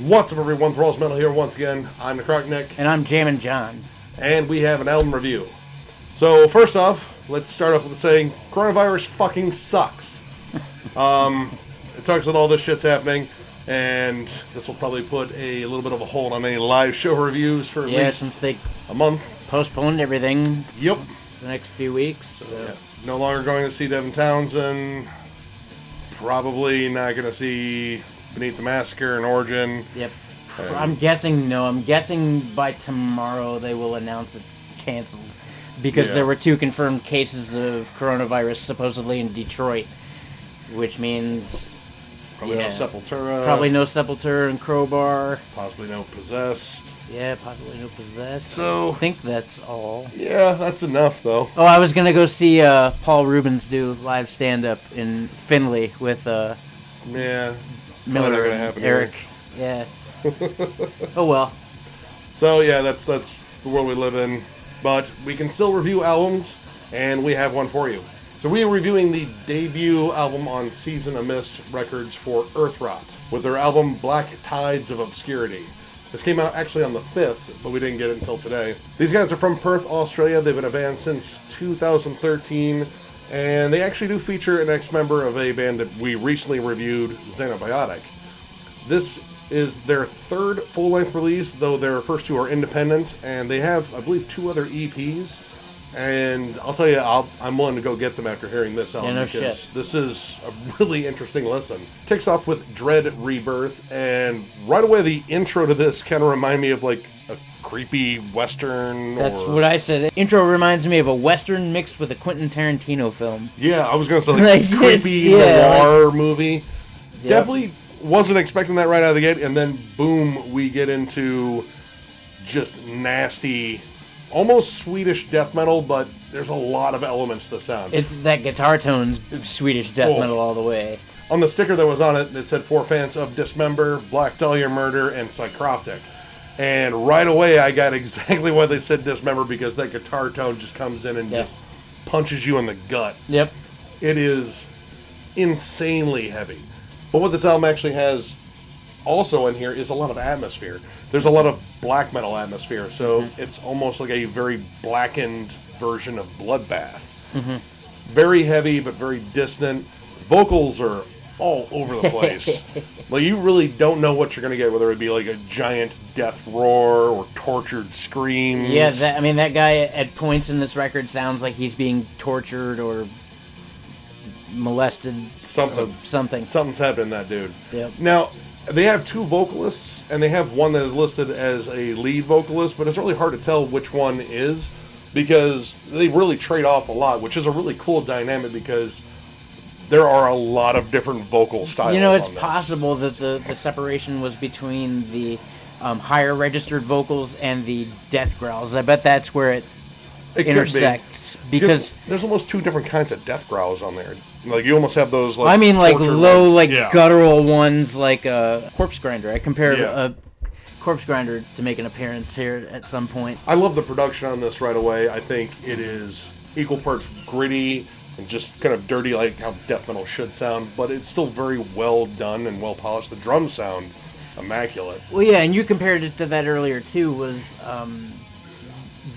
What's up, everyone? Thralls Metal here once again. I'm Necrotic Nick. And I'm Jammin John. And we have an album review. So, first off, let's start off with saying coronavirus fucking sucks. It sucks that all this shit's happening, and this will probably put a little bit of a hold on any live show reviews for at least since they a month. Postponed everything. Yep. The next few weeks. So. Yeah. No longer going to see Devin Townsend. Probably not going to see Beneath the Massacre and Origin. Yep. I'm guessing by tomorrow they will announce it canceled. Because there were 2 confirmed cases of coronavirus supposedly in Detroit. Which means... Probably no Sepultura. Probably no Sepultura and Crowbar. Possibly no Possessed. Yeah, possibly no Possessed. So... I think that's all. Yeah, that's enough, though. Oh, I was going to go see Paul Rubens do live stand-up in Findlay with... Yeah. Miller not gonna and happen Eric. Here. Yeah. Oh, well. So, yeah, that's the world we live in. But we can still review albums, and we have one for you. So we are reviewing the debut album on Season of Mist Records for Earthrot, with their album Black Tides of Obscurity. This came out actually on the 5th, but we didn't get it until today. These guys are from Perth, Australia. They've been a band since 2013, and they actually do feature an ex-member of a band that we recently reviewed, Xenobiotic. This is their 3rd full-length release, though their first 2 are independent, and they have, I believe, 2 other EPs. And I'll tell you, I'm willing to go get them after hearing this album, because this is a really interesting listen. Kicks off with Dread Rebirth, and right away the intro to this kind of remind me of like a creepy Western. That's what I said. Intro reminds me of a Western mixed with a Quentin Tarantino film. Yeah, I was going to say like creepy noir movie. Yep. Definitely wasn't expecting that right out of the gate, and then boom, we get into just nasty... almost Swedish death metal, but there's a lot of elements to the sound. It's that guitar tone's Swedish death metal all the way. On the sticker that was on it, it said for fans of Dismember, Black Dahlia Murder, and Psychroptic. And right away, I got exactly why they said Dismember, because that guitar tone just comes in and just punches you in the gut. Yep. It is insanely heavy. But what this album actually has also in here is a lot of atmosphere. There's a lot of black metal atmosphere, so it's almost like a very blackened version of Bloodbath. Very heavy, but very distant. Vocals are all over the place. Like, you really don't know what you're going to get, whether it be like a giant death roar or tortured screams. Yeah, that guy at points in this record sounds like he's being tortured or molested. Something's happening to that dude. Yep. Now, they have 2 vocalists, and they have one that is listed as a lead vocalist, but it's really hard to tell which one is, because they really trade off a lot, which is a really cool dynamic, because there are a lot of different vocal styles. You know, it's possible that the separation was between the higher registered vocals and the death growls. I bet that's where it intersects, because there's almost 2 different kinds of death growls on there. Like, you almost have those, like, I mean, like low, ones. Guttural ones, like a Corpse Grinder. I compared a Corpse Grinder to make an appearance here at some point. I love the production on this right away. I think it is equal parts gritty and just kind of dirty, like how death metal should sound, but it's still very well done and well polished. The drums sound immaculate. Well, yeah, and you compared it to that earlier too. Was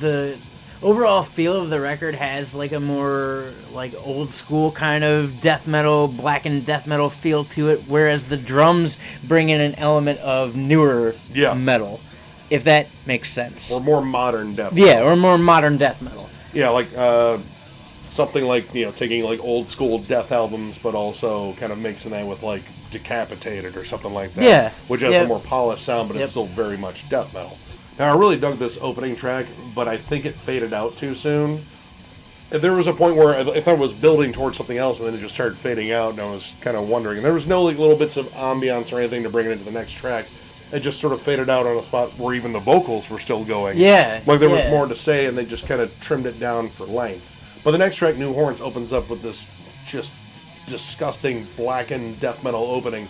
the overall feel of the record has like a more like old school kind of death metal, blackened death metal feel to it, whereas the drums bring in an element of newer metal, if that makes sense. Or more modern death metal. Yeah, or more modern death metal. Yeah, like something like, taking like old school death albums, but also kind of mixing that with like Decapitated or something like that. Yeah. Which has a more polished sound, but it's still very much death metal. Now, I really dug this opening track, but I think it faded out too soon. There was a point where I thought it was building towards something else, and then it just started fading out, and I was kind of wondering. And there was no like little bits of ambiance or anything to bring it into the next track. It just sort of faded out on a spot where even the vocals were still going. Yeah. Like there was more to say, and they just kind of trimmed it down for length. But the next track, New Horns, opens up with this just disgusting blackened death metal opening.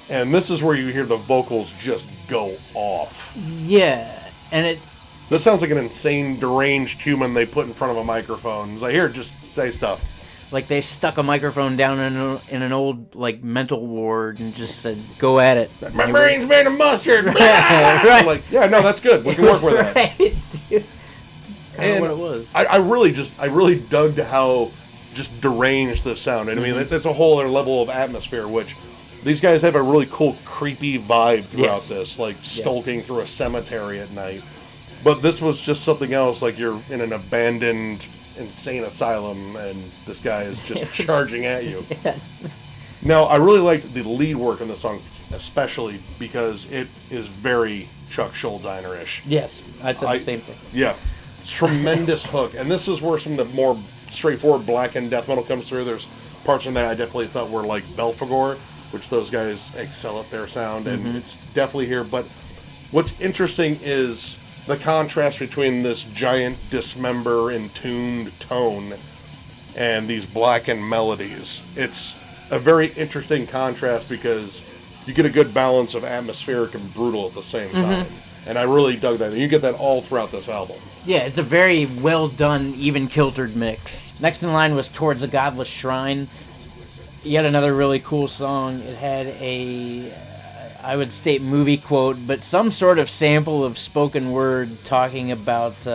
And this is where you hear the vocals just go off. Yeah. And this sounds like an insane, deranged human they put in front of a microphone. It's like, here, just say stuff. like they stuck a microphone down in an old like mental ward and just said, "Go at it." My brain's made of mustard. Right. Like, yeah, no, that's good. We can work with that. Right, dude. And what it was. I really dug to how just deranged this sounded. I mean, that's a whole other level of atmosphere, which these guys have a really cool, creepy vibe throughout this, like skulking through a cemetery at night. But this was just something else, like you're in an abandoned, insane asylum, and this guy is just charging at you. Yeah. Now, I really liked the lead work in the song, especially because it is very Chuck Schuldiner-ish. Yes, I said the same thing. Yeah. Tremendous hook. And this is where some of the more straightforward blackened death metal comes through. There's parts in that I definitely thought were like Belphegor, which those guys excel at their sound, and it's definitely here. But what's interesting is the contrast between this giant dismember entuned tone and these blackened melodies. It's a very interesting contrast because you get a good balance of atmospheric and brutal at the same time. And I really dug that. And you get that all throughout this album. Yeah, it's a very well done, even kiltered mix. Next in line was Towards a Godless Shrine. Yet another really cool song. It had a, I would state movie quote, but some sort of sample of spoken word talking about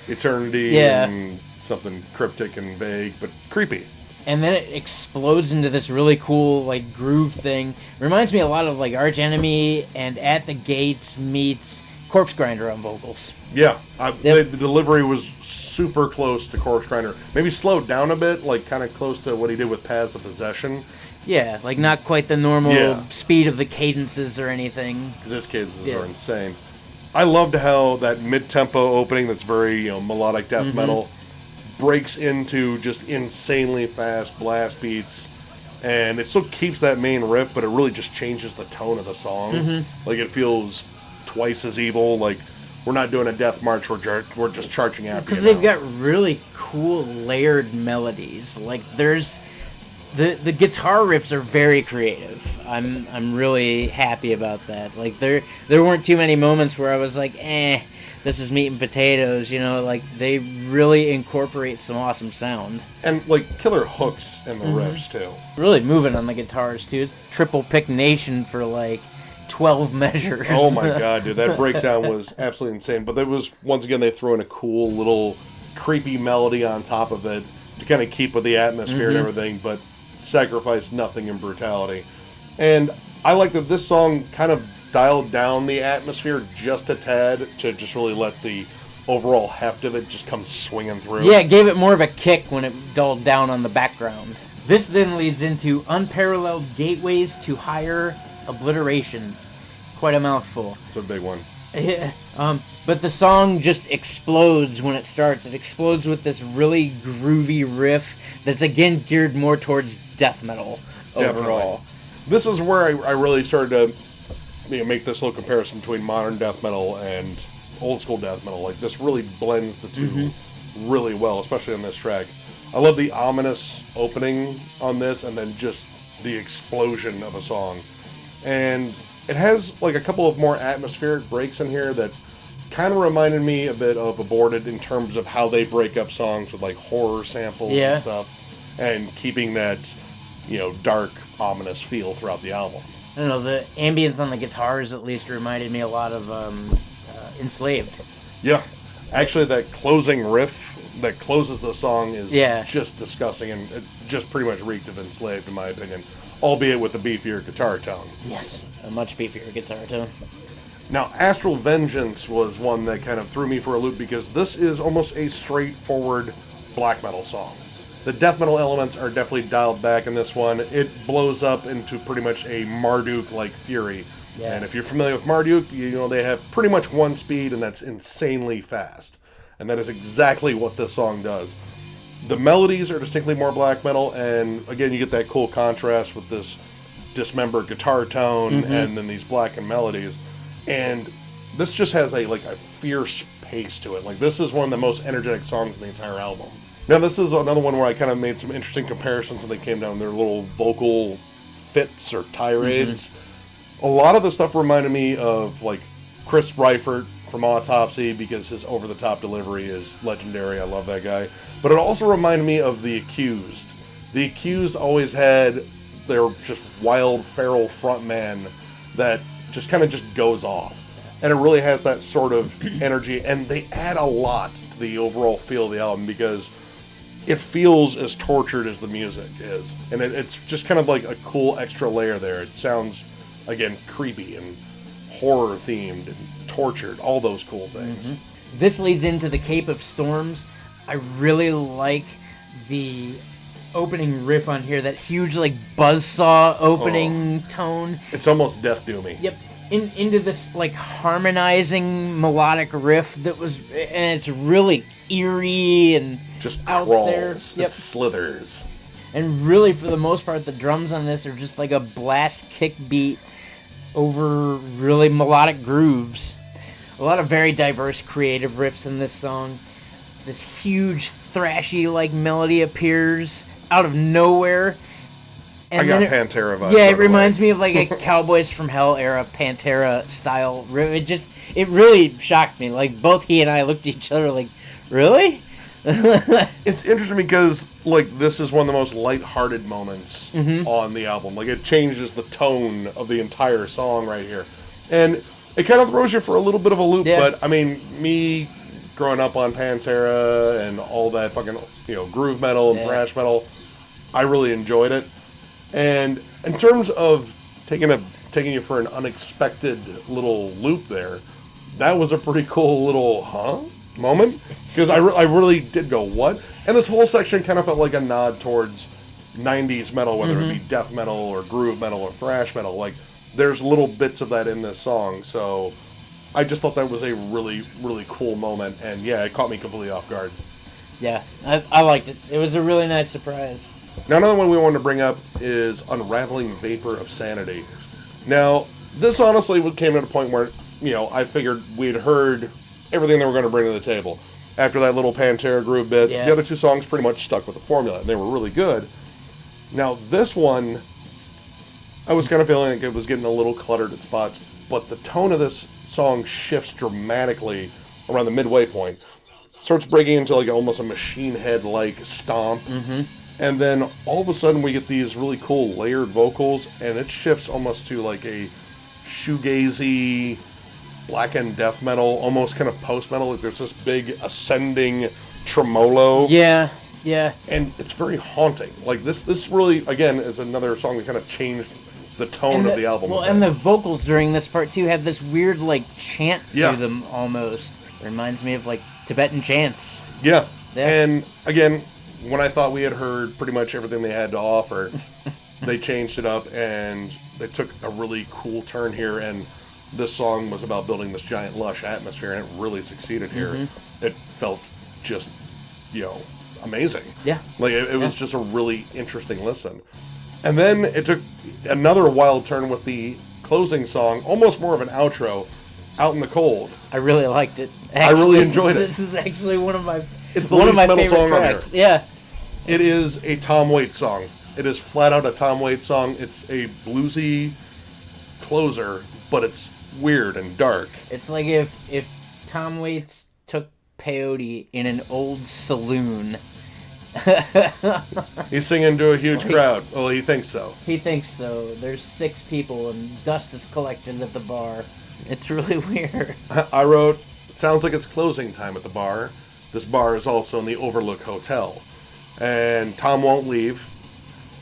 eternity and something cryptic and vague, but creepy. And then it explodes into this really cool, like, groove thing. Reminds me a lot of, like, Arch Enemy and At the Gates meets Corpse Grinder on vocals. Yeah, the delivery was super close to Corpse Grinder. Maybe slowed down a bit, like kind of close to what he did with Paths of Possession. Yeah, like not quite the normal speed of the cadences or anything. Because his cadences are insane. I loved how that mid-tempo opening that's very melodic death metal breaks into just insanely fast blast beats. And it still keeps that main riff, but it really just changes the tone of the song. Like it feels twice as evil. Like we're not doing a death march. We're just charging after. Because they've got really cool layered melodies. Like there's the guitar riffs are very creative. I'm really happy about that. Like there weren't too many moments where I was like, this is meat and potatoes. Like they really incorporate some awesome sound and like killer hooks in the riffs too. Really moving on the guitars too. Triple pick nation for like 12 measures. Oh my god, dude, that breakdown was absolutely insane. But there was, once again, they threw in a cool little creepy melody on top of it to kind of keep with the atmosphere and everything, but sacrifice nothing in brutality. And I like that this song kind of dialed down the atmosphere just a tad to just really let the overall heft of it just come swinging through. Yeah, it gave it more of a kick when it dulled down on the background. This then leads into Unparalleled Gateways to Higher Obliteration. Quite a mouthful. It's a big one. Yeah. But the song just explodes when it starts. It explodes with this really groovy riff that's again geared more towards death metal overall. Definitely. This is where I really started to make this little comparison between modern death metal and old school death metal. Like this really blends the two really well, especially on this track. I love the ominous opening on this and then just the explosion of a song. And it has like a couple of more atmospheric breaks in here that kind of reminded me a bit of Aborted in terms of how they break up songs with like horror samples and stuff, and keeping that dark, ominous feel throughout the album. I don't know, the ambience on the guitars at least reminded me a lot of Enslaved. Yeah, actually that closing riff that closes the song is just disgusting, and it just pretty much reeked of Enslaved in my opinion, albeit with a beefier guitar tone. Yes, a much beefier guitar tone. Now, Astral Vengeance was one that kind of threw me for a loop because this is almost a straightforward black metal song. The death metal elements are definitely dialed back in this one. It blows up into pretty much a Marduk-like fury. Yeah. And if you're familiar with Marduk, they have pretty much one speed, and that's insanely fast. And that is exactly what this song does. The melodies are distinctly more black metal, and again, you get that cool contrast with this dismembered guitar tone and then these blackened melodies. And this just has a fierce pace to it. Like this is one of the most energetic songs in the entire album. Now this is another one where I kind of made some interesting comparisons and they came down their little vocal fits or tirades. A lot of the stuff reminded me of like Chris Reifert from Autopsy because his over-the-top delivery is legendary. I love that guy. But it also reminded me of The Accused The Accused always had their just wild, feral frontman that just kind of just goes off. And it really has that sort of energy, and they add a lot to the overall feel of the album because it feels as tortured as the music is. And it's just kind of like a cool extra layer there. It sounds, again, creepy and horror-themed and tortured, all those cool things. Mm-hmm. This leads into the Cape of Storms. I really like the opening riff on here, that huge like buzzsaw opening tone. It's almost Death Doomy. Yep. Into this like harmonizing melodic riff that was, and it's really eerie and just out crawls. there. Yep. It slithers. And really, for the most part, the drums on this are just like a blast kick beat over really melodic grooves. A lot of very diverse creative riffs in this song. This huge thrashy like melody appears out of nowhere. And I got Pantera vibes. Yeah, it reminds me of like a Cowboys from Hell era Pantera style riff. It really shocked me. Like both he and I looked at each other like, really? It's interesting because like this is one of the most lighthearted moments on the album. Like it changes the tone of the entire song right here. And it kind of throws you for a little bit of a loop, but I mean, me growing up on Pantera and all that fucking, groove metal and thrash metal, I really enjoyed it. And in terms of taking you for an unexpected little loop there, that was a pretty cool little moment, because I really did go, what? And this whole section kind of felt like a nod towards 90s metal, whether it be death metal or groove metal or thrash metal. Like, there's little bits of that in this song, so I just thought that was a really, really cool moment, and yeah, it caught me completely off guard. Yeah, I liked it. It was a really nice surprise. Now, another one we wanted to bring up is Unraveling Vapor of Sanity. Now, this honestly came at a point where, I figured we'd heard everything they were going to bring to the table. After that little Pantera groove bit, the other two songs pretty much stuck with the formula, and they were really good. Now, this one, I was kind of feeling like it was getting a little cluttered at spots, but the tone of this song shifts dramatically around the midway point. Starts breaking into like almost a machine head-like stomp. And then all of a sudden we get these really cool layered vocals, and it shifts almost to like a shoegazy, blackened death metal, almost kind of post-metal. Like there's this big ascending tremolo. Yeah. And it's very haunting. Like this really, again, is another song that kind of changed the tone of the album. Well, and the vocals during this part too have this weird like chant to them almost. It reminds me of like Tibetan chants. Yeah. And again, when I thought we had heard pretty much everything they had to offer, they changed it up and they took a really cool turn here, and this song was about building this giant lush atmosphere, and it really succeeded here. It felt just, amazing. Yeah. Like it was just a really interesting listen. And then it took another wild turn with the closing song, almost more of an outro, Out in the Cold. I really liked it. Actually, I really enjoyed it. This is actually one of my It's the least metal song on here. Yeah. It is a Tom Waits song. It is flat out a Tom Waits song. It's a bluesy closer, but it's weird and dark. It's like if Tom Waits took peyote in an old saloon. He's singing to a huge crowd. Well, he thinks so. He thinks so. There's 6 people and dust is collected at the bar. It's really weird. I wrote, it sounds like it's closing time at the bar. This bar is also in the Overlook Hotel. And Tom won't leave.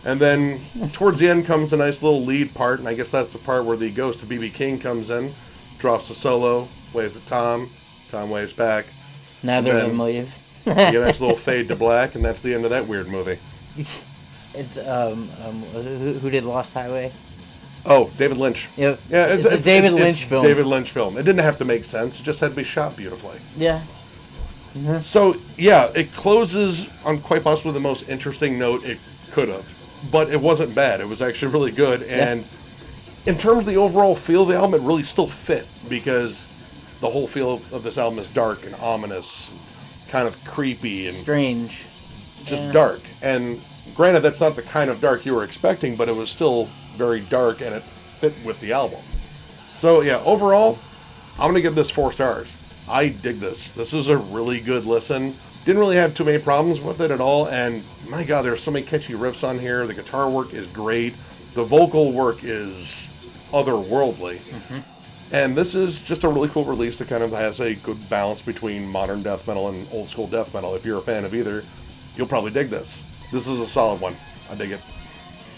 And then towards the end comes a nice little lead part, and I guess that's the part where the ghost of B.B. King comes in, drops a solo, waves at Tom, Tom waves back. Neither of them leave. You get a nice little fade to black, and that's the end of that weird movie. It's who did Lost Highway? Oh, David Lynch. Yep. Yeah, it's a David Lynch film. David Lynch film. It didn't have to make sense. It just had to be shot beautifully. Yeah. So, yeah, it closes on quite possibly the most interesting note it could have. But it wasn't bad. It was actually really good. And in terms of the overall feel of the album, it really still fit, because the whole feel of this album is dark and ominous, kind of creepy and strange. Just dark. And granted, that's not the kind of dark you were expecting, but it was still very dark, and it fit with the album. So, yeah, overall, I'm going to give this 4 stars. I dig this. This is a really good listen. Didn't really have too many problems with it at all, and my God, there's so many catchy riffs on here. The guitar work is great. The vocal work is otherworldly. And this is just a really cool release that kind of has a good balance between modern death metal and old school death metal. If you're a fan of either, you'll probably dig this. This is a solid one. I dig it.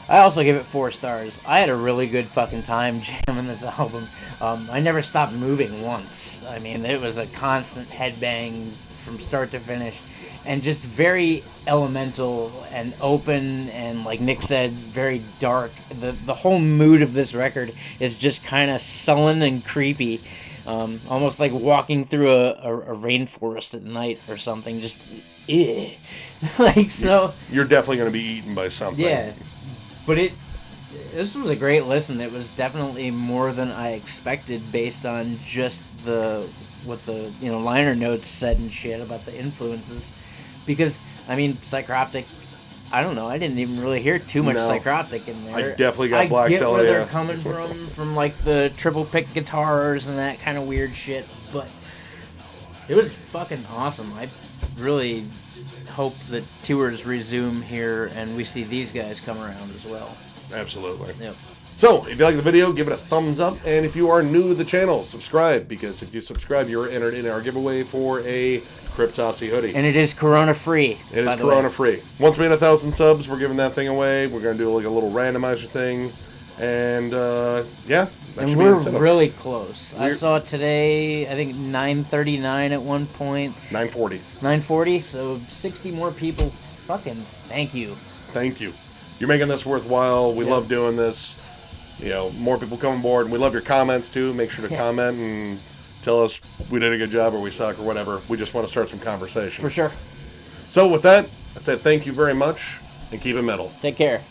I also give it 4 stars. I had a really good fucking time jamming this album. I never stopped moving once. I mean, it was a constant headbang from start to finish. And just very elemental and open and, like Nick said, very dark. The whole mood of this record is just kind of sullen and creepy. Almost like walking through a rainforest at night or something. Just, like, so... You're definitely going to be eaten by something. Yeah. But this was a great listen. It was definitely more than I expected based on just what the liner notes said and shit about the influences. Because, I mean, Psychroptic, I don't know, I didn't even really hear too much Psychroptic in there. I definitely got Black Dahlia. I get where Dahlia. they're coming from like the triple pick guitars and that kind of weird shit, but it was fucking awesome. I really hope that tours resume here and we see these guys come around as well. Absolutely. Yep. So, if you like the video, give it a thumbs up, and if you are new to the channel, subscribe, because if you subscribe, you're entered in our giveaway for a Cryptopsy hoodie. And it is Corona free. It is Corona free. Once we hit 1,000 subs, we're giving that thing away. We're going to do like a little randomizer thing, and yeah. And we're really close. I saw today, I think 939 at one point. 940. 940, so 60 more people. Fucking thank you. Thank you. You're making this worthwhile. We love doing this. More people come on board. And we love your comments, too. Make sure to comment and tell us we did a good job or we suck or whatever. We just want to start some conversation. For sure. So with that, I said thank you very much and keep it metal. Take care.